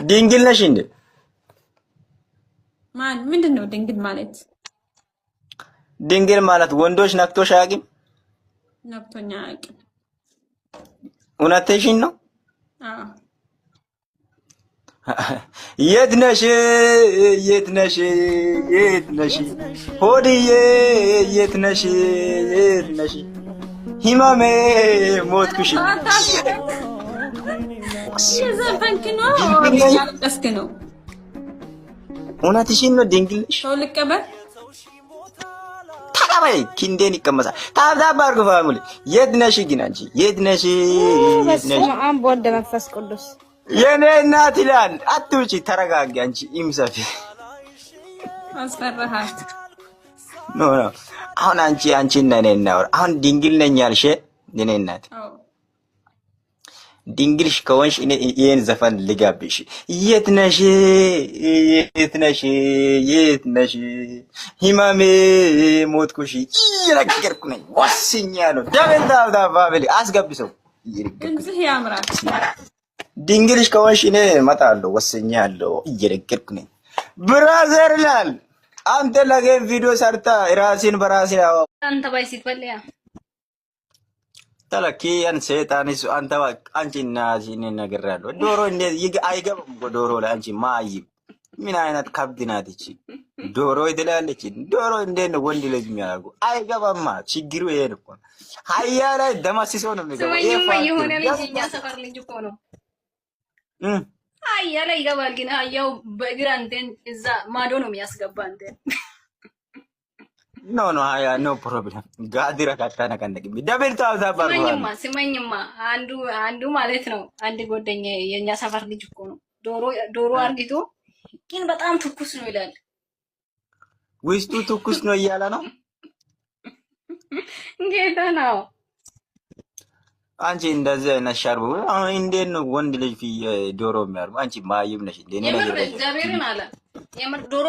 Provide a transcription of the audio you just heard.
ድንግል ነሽ እንዴ? ማን ምንድነው ድንግል ማለት? ድንግል ማለት ወንዶች ነክቶሽ አያውቅም? ነክቶኛ አያውቅም። እውነትሽን ነው? አዎ። የት ነሽ የት ነሽ የት ነሽ ሆድዬ የት ነሽ የት ነሽ ሂማሜ ሞትኩሽ። የዘፈንክ ነው ያለቀስክ ነው? እውነትሽን ነው? ድንግል ነሽ? ሰው ልቀበል ተቀበይ። ኪንዴን ይቀመሳል። ታብታብ አድርጉ ፋሚሊ። የት ነሽ ግን አንቺ የት ነሽ የት ነሽ? በስመ ወልደ መንፈስ ቅዱስ የኔ እናት ይላል። አትውጪ፣ ተረጋጊ አንቺ ኢምሰፊ አስፈራሃት። ኖ ኖ አሁን አንቺ እና እኔ እናወራ። አሁን ድንግል ነኝ ያልሽ የኔ እናት፣ ድንግልሽ ከሆንሽ እኔ ይሄን ዘፈን ልጋብሽ። የት ነሽ የት ነሽ የት ነሽ ሂማሜ ሞትኩሽ እየነገርኩ ነኝ ወስኛለሁ። ደብል ታብታብ ፋሚሊ አስገብሰው። ድምፅህ ያምራል። ድንግልሽ ከሆንሽ እኔ እመጣለሁ ወስኛለሁ እየነገርኩ ነኝ። ብራዘር ላል አንተ ለጌም ቪዲዮ ሰርታ ራሴን በራሴ አንተ ባይሲት በለያ ተለኪ ያን ሰይጣንስ አንተ አንቺና ሲኔ ነገር ያለው ዶሮ እንደ አይገባም እኮ ዶሮ ላይ አንቺ ማይ ምን አይነት ከብድ ናት እቺ ዶሮ ይደላለች። ዶሮ እንዴት ነው ወንድ ልጅ የሚያደርገው? አይገባማ። ችግሩ ይሄ ነው። ሀያ ላይ ደማሲሶ ነው የሚገባው። ይሄማ የሆነ ልጅ እኛ ሰፈር ልጅ እኮ ነው ሀያ ላይ ይገባል። ግን ሀያው በእግር አንተን እዛ ማዶ ነው የሚያስገባ አንተን። ኖ ኖ ሀያ ኖ ፕሮብለም ጋዲራ ካታና ከነቅም ደብል ታውታ ስመኝማ አንዱ ማለት ነው አንድ ጓደኛ የኛ ሰፈር ልጅ እኮ ነው ዶሮ አርግቶ ግን በጣም ትኩስ ነው ይላል። ውስጡ ትኩስ ነው እያለ ነው ጌታ ነው። አንቺ እንደዚህ አይነት ሻርቡ አሁን እንዴት ነው ወንድ ልጅ ዶሮ የሚያርቡ? አንቺ ማይም ነሽ እንዴ? እግዚአብሔርን አለ የምር ዶሮ